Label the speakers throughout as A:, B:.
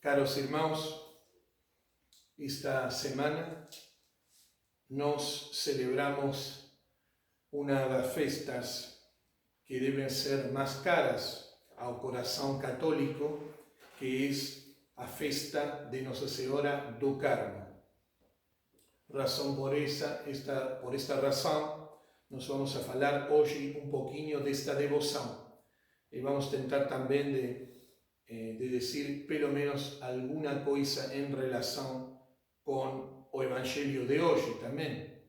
A: Caros irmãos, esta semana nós celebramos uma das festas que devem ser mais caras ao coração católico, que é a festa de Nossa Senhora do Carmo. Por esta razão, nós vamos a falar hoje um pouquinho desta devoção e vamos tentar também de dizer pelo menos alguma coisa em relação com o Evangelho de hoje também.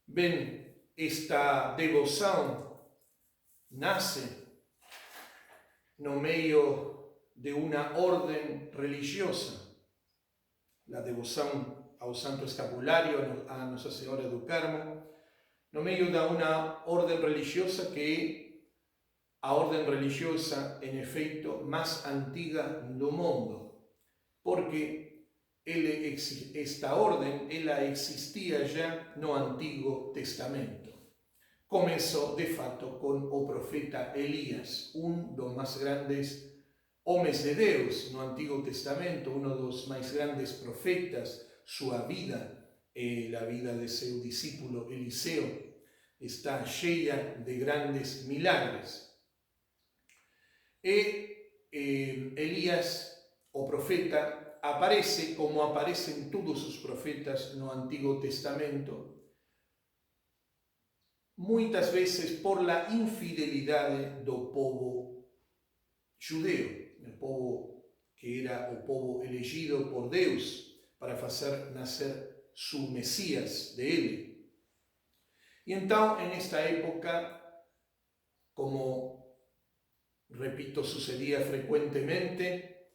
A: Bem, esta devoção nasce no meio de uma ordem religiosa, a devoção ao Santo Escapulário, a Nossa Senhora do Carmo, no meio de uma ordem religiosa que é a ordem religiosa, em efeito, mais antiga do mundo, porque esta ordem ela existia já no Antigo Testamento. Começou, de fato, com o profeta Elias, dos mais grandes homens de Deus no Antigo Testamento, dos mais grandes profetas. Sua vida e a vida de seu discípulo Eliseu está cheia de grandes milagres. E Elias, o profeta, aparece como aparecem todos os profetas no Antigo Testamento, muitas vezes por la infidelidade do povo judeu, o povo que era o povo elegido por Deus para fazer nascer su Messias de ele. E então, nesta época, como repito, sucedía frecuentemente,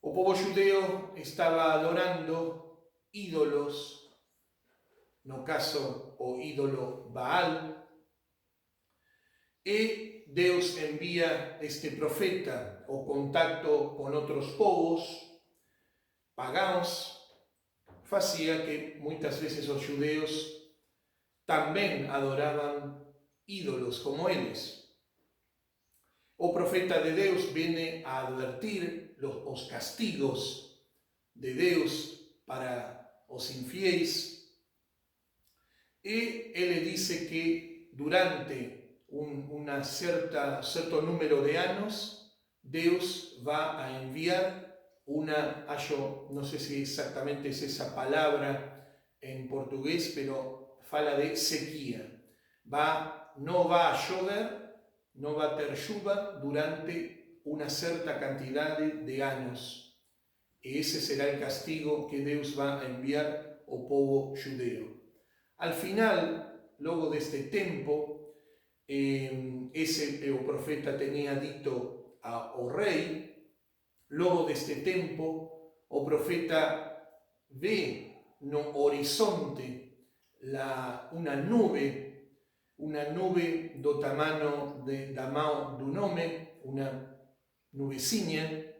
A: o povo judeu estaba adorando ídolos, no caso o ídolo Baal, e Deus envía este profeta o contacto con outros povos pagãos, fazia que muitas vezes os judeus também adoraban ídolos como eles. O profeta de Deus viene a advertir os castigos de Deus para os infiéis e ele dice que durante un certo número de anos Deus va a enviar no sé si exactamente es esa palabra en portugués, pero fala de sequía. No va a llover, no va a ter chuva durante una certa cantidad de años. Y ese será el castigo que Deus va a enviar ao povo judeo. Al final, luego de este tiempo, o profeta tenía dito ao rei. Luego de este tiempo, o profeta ve no horizonte una nube do tamanho da mão do homem, uma nubecinha,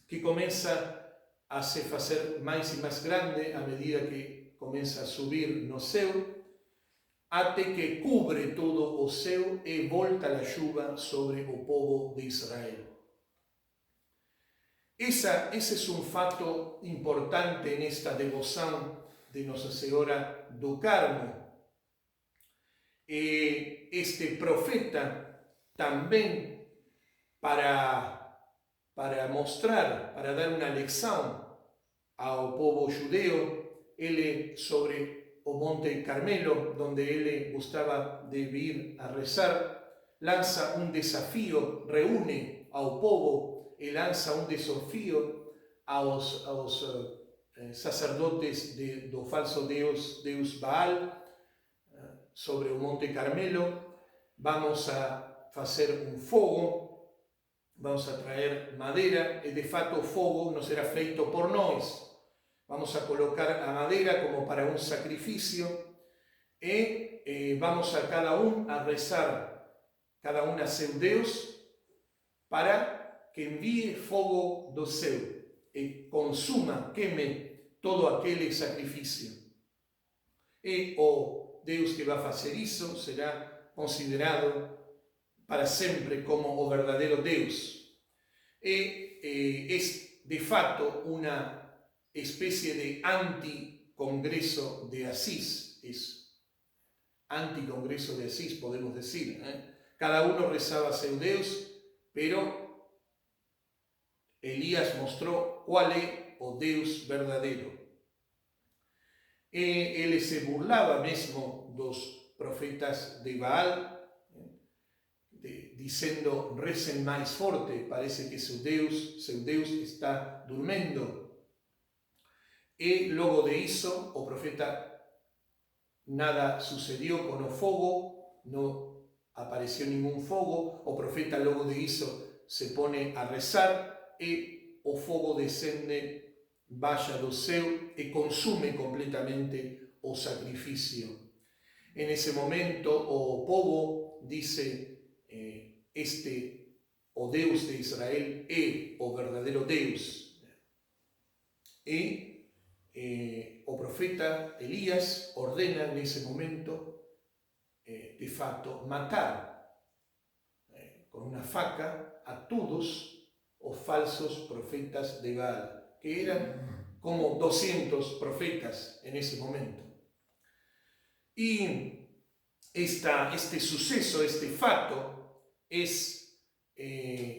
A: que começa a se fazer mais e mais grande à medida que começa a subir no céu, até que cubre todo o céu e volta a chuva sobre o povo de Israel. Esse é um fato importante nesta devoção de Nossa Senhora do Carmo. E este profeta também para mostrar, para dar uma lição ao povo judeu, ele sobre o Monte Carmelo, onde ele gostava de vir a rezar, lança desafio, reúne ao povo e lança desafio aos sacerdotes do falso Deus Baal sobre o Monte Carmelo. Vamos a fazer fogo, vamos a traer madeira e de fato o fogo não será feito por nós. Vamos a colocar a madeira como para um sacrifício e vamos a cada a rezar, cada a seu Deus, para que envíe fogo do céu e consuma, queime todo aquele sacrifício. E o Deus que vai fazer isso será considerado para sempre como o verdadeiro Deus. E es de facto una especie de anticongreso de Asís, es anticongreso de Asís, podemos decir. Cada uno rezaba a seu Deus, pero Elías mostró cuál é o Deus verdadeiro. Ele se burlaba mesmo dos profetas de Baal, dizendo, recen mais forte, parece que seu Deus está dormindo. E logo de isso, o profeta, nada sucedió con o fogo, no apareció ningún fogo, o profeta logo de isso se pone a rezar e o fogo descende, vaya do céu e consume completamente o sacrificio. En ese momento o povo dice, o Deus de Israel é o verdadeiro Deus. E o profeta Elías ordena nesse momento, de fato, matar con una faca a todos os falsos profetas de Baal, que eran como 200 profetas en ese momento. Y este suceso, este fato, es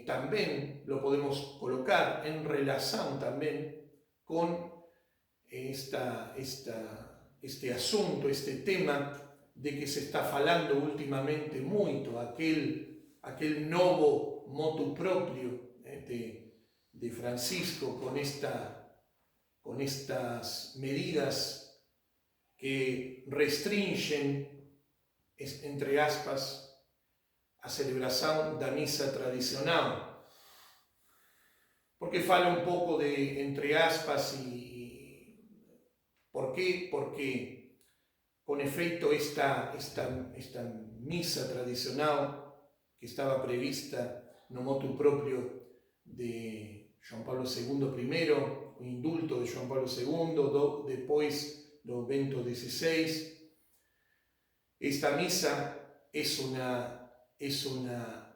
A: también, lo podemos colocar en relación también con este asunto, este tema de que se está falando últimamente muito, aquel novo motu proprio de Francisco con estas medidas que restringen, entre aspas, a celebración da misa tradicional. Porque fala un pouco de entre aspas y ¿por qué? Porque con efecto esta misa tradicional que estaba prevista no motu proprio de João Paulo II primeiro, o indulto de João Paulo II, depois do Bento XVI, esta misa es una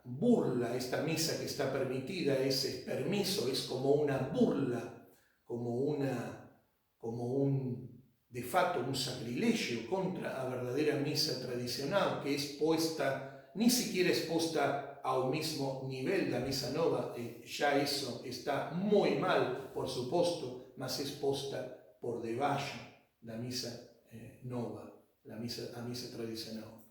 A: burla, esta misa que está permitida, ese permiso es como una burla, de facto un sacrilegio contra la verdadera misa tradicional, que es posta, ni siquiera es posta ao mismo nivel da misa nova, ya eso está muy mal, por supuesto, mas es posta por debaixo da misa nova, a misa tradicional.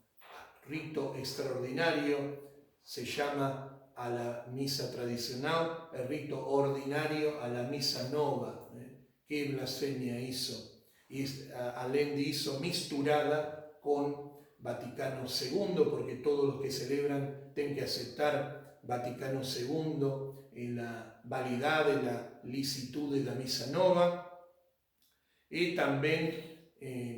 A: Rito extraordinario se llama a la misa tradicional, el rito ordinario a la misa nova. Que blasfemia hizo. Y além de eso, misturada con Vaticano II, porque todos los que celebran tienen que aceptar Vaticano II en la validade, la licitud de la misa nova, y también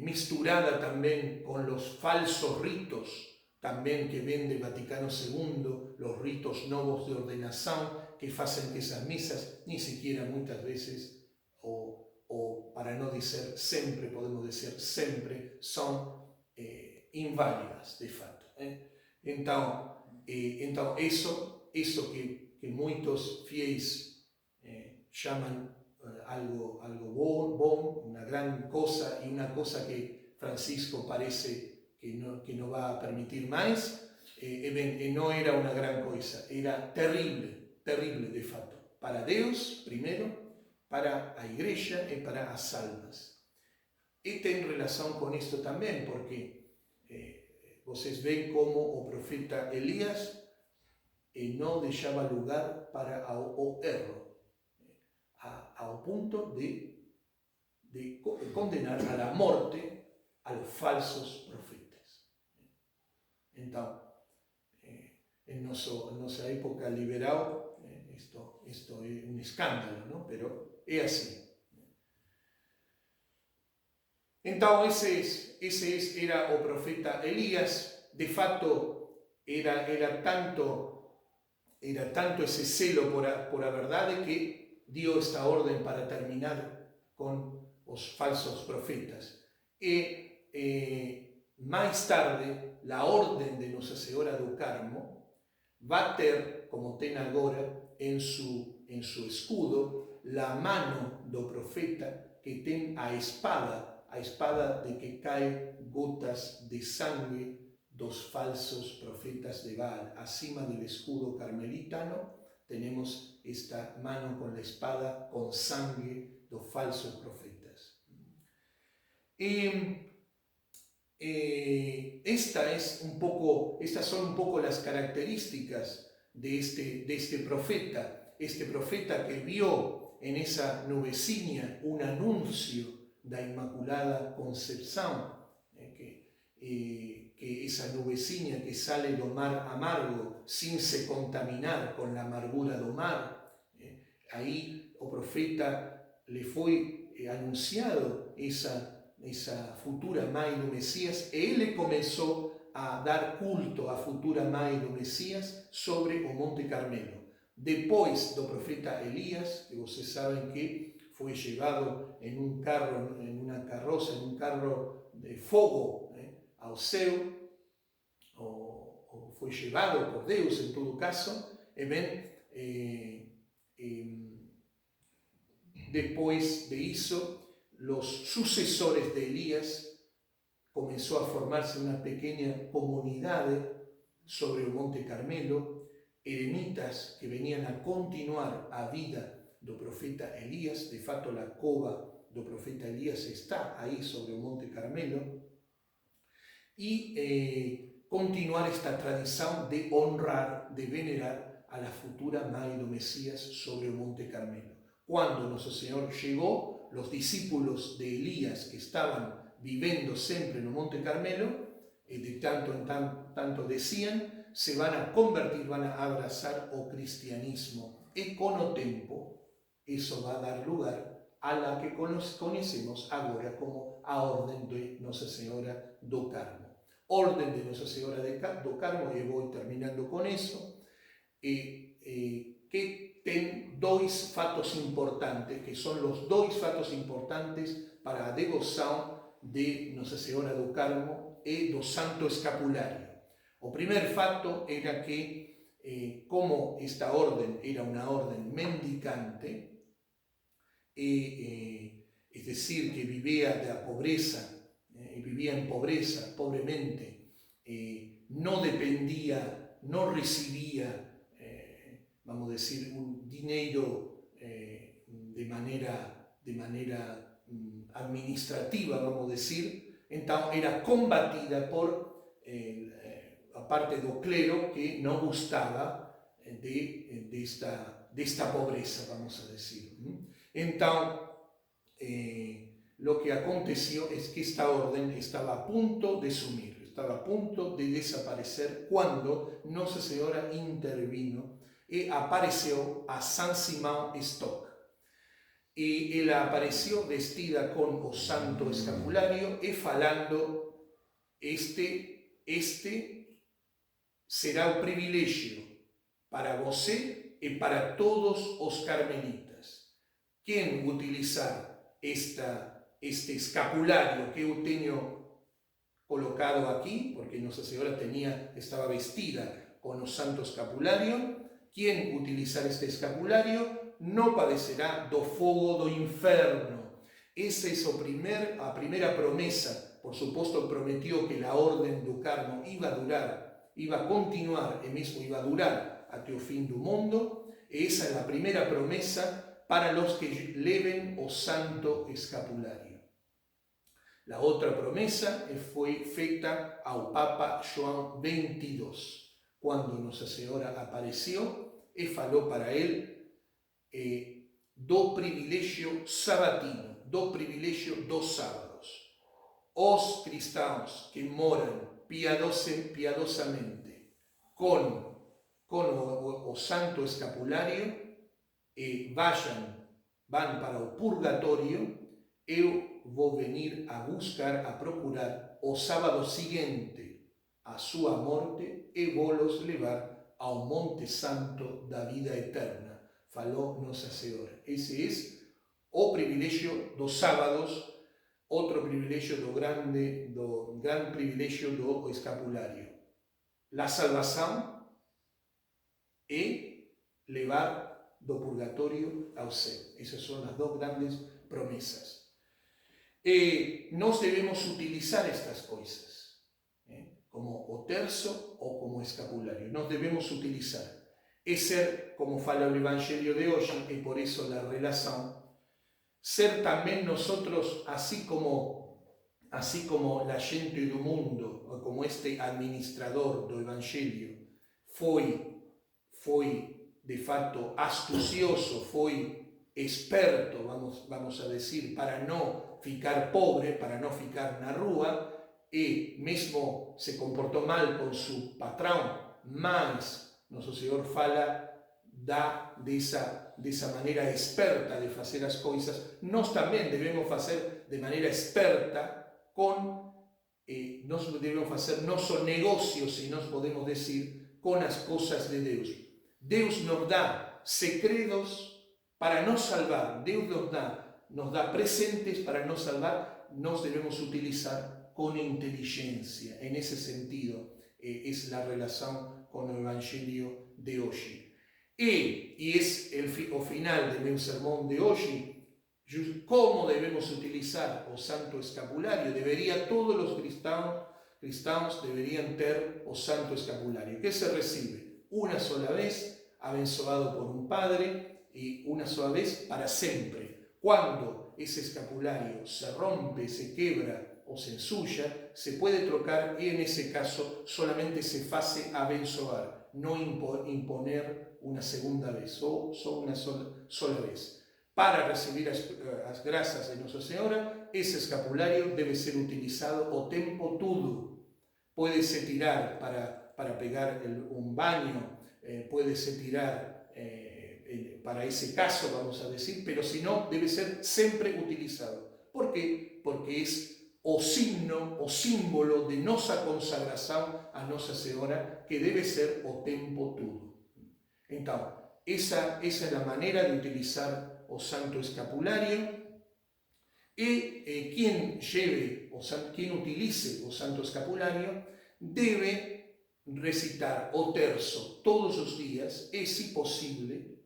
A: misturada también con los falsos ritos también que vende Vaticano II, los ritos novos de ordenación que hacen que esas misas ni siquiera muchas veces, o para no decir siempre, podemos decir siempre, son inválidas de facto. Entonces eso que muchos fieles llaman algo bom, una gran cosa, y una cosa que Francisco parece que no va a permitir más, no era una gran cosa, era terrible de facto, para Dios primero, para a Igreja y para as almas. Y ten relación con esto también, porque vocês ven como o profeta Elías no dejaba lugar para o erro, ao punto de condenar a la muerte a los falsos profetas. Então, en nuestra época liberal, esto es un escándalo, ¿no? Pero es así. Entonces, ese era o profeta Elías. De facto, era tanto ese celo por la verdad que dio esta orden para terminar con los falsos profetas. Más tarde, la orden de Nossa Senhora do Carmo va a ter, como ten agora, en su en su escudo la mano do profeta que ten a espada de que cae gotas de sangue dos falsos profetas de Baal. Acima del escudo carmelitano tenemos esta mano con la espada con sangre dos falsos profetas. Estas son un poco las características de este profeta que vio en esa nubecina un anuncio da Inmaculada Concepción, que esa nubecina que sale do mar amargo sin se contaminar con la amargura do mar. Aí o profeta le foi anunciado esa futura mãe do Messias, e ele começou a dar culto à futura mãe do Messias sobre o Monte Carmelo. Depois do profeta Elías, que vocês sabem que foi llevado em um carro, em uma carroça, em um carro de fogo, ao céu, ou foi llevado por Deus em todo caso, e bem, depois de isso, los sucesores de Elías comenzó a formarse una pequeña comunidad sobre el Monte Carmelo, eremitas que venían a continuar a vida do profeta Elías. De fato, la cova do profeta Elías está ahí sobre el Monte Carmelo, y continuar esta tradición de honrar, de venerar a la futura mãe do Mesías sobre el Monte Carmelo. Cuando nuestro Señor llegó, los discípulos de Elías que estaban viviendo siempre en el Monte Carmelo, de tanto en tanto decían, se van a convertir, van a abrazar o cristianismo, y con el tiempo eso va a dar lugar a la que conocemos ahora como a Orden de Nuestra Señora do Carmo. Orden de Nuestra Señora do Carmo, y voy terminando con eso, que ten dois fatos importantes, que son los dois fatos importantes para a devoción de Nossa Senhora do Carmo e do Santo Escapulario. O primer fato era que, como esta orden era una orden mendicante, es decir, que vivía de la pobreza, vivía en pobreza, pobremente, no dependía, no recibía, vamos a decir, un dinero de manera administrativa, vamos a decir. Entonces era combatida por a parte do clero que no gustaba de esta pobreza, vamos a decir. Entonces, lo que aconteció es que esta orden estaba a punto de sumir, estaba a punto de desaparecer cuando Nossa Senhora intervino y apareció a San Simão Stock. Y ella apareció vestida con o santo escapulario y falando, este será un privilegio para você y para todos os carmelitas. Quien utilizar este escapulario que eu tenho colocado aquí, porque Nuestra Señora estaba vestida con o santo escapulario, quien utilizar este escapulario no padecerá do fogo do inferno. Esa es a primera promesa. Por supuesto, prometió que la orden do Carmo iba a continuar, y mismo iba a durar hasta el fin del mundo. Esa es la primera promesa para los que leven o santo escapulario. La otra promesa fue feita ao Papa João XXII, cuando Nuestra Señora apareció y faló para él do privilegio sabatino, do privilegio dos sábados. Os cristãos que moran piadosamente con o santo escapulario van para o purgatorio, eu vou venir a buscar, a procurar o sábado seguinte a sua morte e vou-los levar ao Monte Santo da vida eterna, falou Nossa Senhora. Esse é o privilégio dos sábados, outro privilégio do gran privilégio do escapulario. La salvação é levar do purgatorio ao céu. Essas são as duas grandes promessas. Nós devemos utilizar estas coisas, como o terço ou como escapulário. Nós devemos utilizar. É ser, como fala o Evangelho de hoje, e por isso a relação, ser também nós, assim como a gente do mundo, como este administrador do Evangelho, foi de fato astucioso, foi esperto, vamos a dizer, para não ficar pobre, para não ficar na rua, e mesmo se comportou mal com seu patrão, mas nosso Senhor fala dessa maneira esperta de fazer as coisas. Nós também devemos fazer de maneira esperta nós devemos fazer nosso negócio, se nós podemos dizer, com as coisas de Deus. Deus nos dá segredos para nos salvar. Deus nos dá presentes para nos salvar. Nós devemos utilizar com inteligência. En ese sentido, es la relación con el Evangelio de hoy. Y es el final de mi sermón de hoy. ¿Cómo debemos utilizar o Santo Escapulario? Todos los cristianos deberían tener o Santo Escapulario, que se recibe una sola vez, abençoado por un padre, y una sola vez para siempre. Cuando ese escapulario se rompe, se quiebra o se ensucia, se puede trocar y en ese caso solamente se hace abençoar, no imponer una segunda vez o solo una sola vez. Para recibir las gracias de Nuestra Señora, ese escapulario debe ser utilizado o tempo todo. Puede ser tirar para pegar un baño, puede ser tirar para ese caso, vamos a decir, pero si no, debe ser siempre utilizado. ¿Por qué? Porque es o signo, o símbolo de nuestra consagración a Nuestra Señora, que debe ser o tempo todo. Entonces, esa es la manera de utilizar o Santo Escapulario. Y quien utilice o Santo Escapulario debe recitar o terzo todos los días y si posible,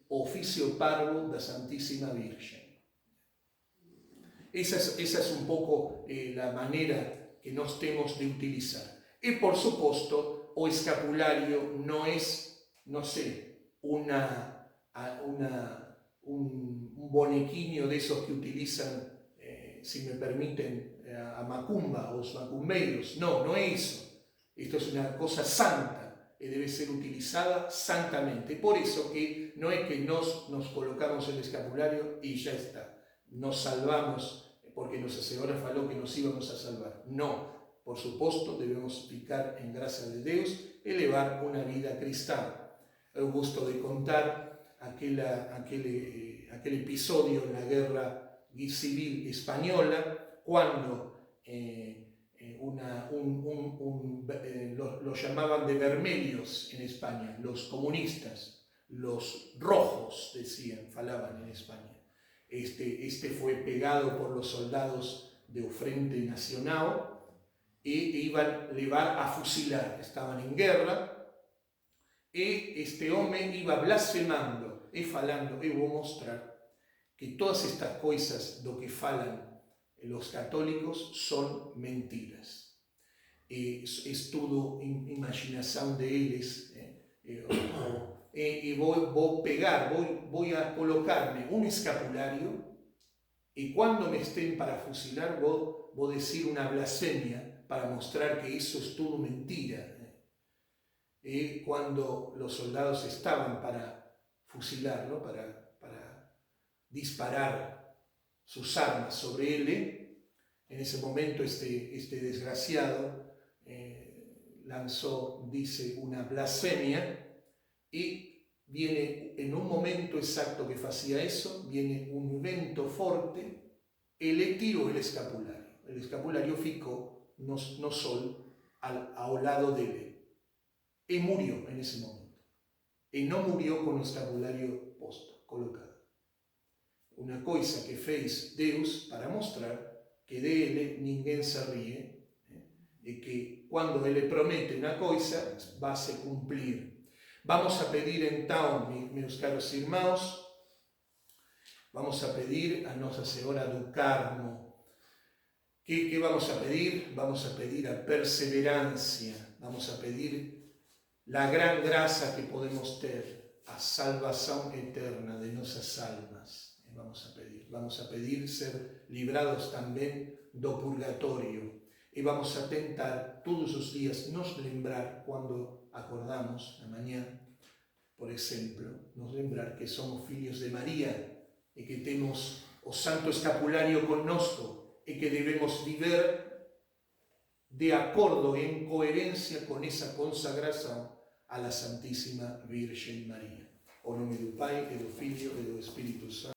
A: o oficio parvo da Santísima Virgen. Esa es un poco la manera que nos tenemos de utilizar. Y por supuesto, o escapulario no es, no sé, un bonequinho de esos que utilizan, si me permiten, a macumba o los macumbeiros. No es eso. Esto es una cosa santa y debe ser utilizada santamente. Por eso que no es que nos colocamos el escapulario y ya está. Nos salvamos porque Nuestra Señora falou que nos íbamos a salvar. No, por supuesto, debemos ficar en gracia de Dios y levar una vida cristiana. Eu gosto de contar aquel episodio en la Guerra Civil Española, cuando los llamaban de vermelhos en España, los comunistas, los rojos, falaban en España. Este fue pegado por los soldados del Frente Nacional y iban a llevar a fusilar. Estaban en guerra y este hombre iba blasfemando y falando. Y voy a mostrar que todas estas cosas do que falan los católicos son mentiras. Es todo imaginación de ellos. Y voy a colocarme un escapulario y cuando me estén para fusilar voy a decir una blasfemia para mostrar que eso es todo mentira. Y cuando los soldados estaban para fusilarlo, para disparar sus armas sobre él, en ese momento este desgraciado dice una blasfemia. Y viene en un momento exacto que hacía eso, viene un vento fuerte y le tiró el escapulario. El escapulario ficó no sol al lado de él. Y murió en ese momento. Y no murió con el escapulario colocado. Una cosa que fez Dios para mostrar que de él ninguém se ríe, y que cuando él le promete una cosa, va a se cumplir. Vamos a pedir então, meus caros irmãos, vamos a pedir a Nossa Senhora do Carmo. ¿Qué vamos a pedir? Vamos a pedir a perseverancia, vamos a pedir la gran gracia que podemos ter, a salvação eterna de nossas almas. Vamos a pedir ser librados también do purgatorio. Y vamos a tentar todos os días nos lembrar, cuando acordamos na manhã, por exemplo, nos lembrar que somos filhos de María e que temos o Santo Escapulario connosco e que debemos viver de acordo, en coherencia con esa consagración a la Santísima Virgen María. O nome do Pai, e do Filho, e do Espírito Santo.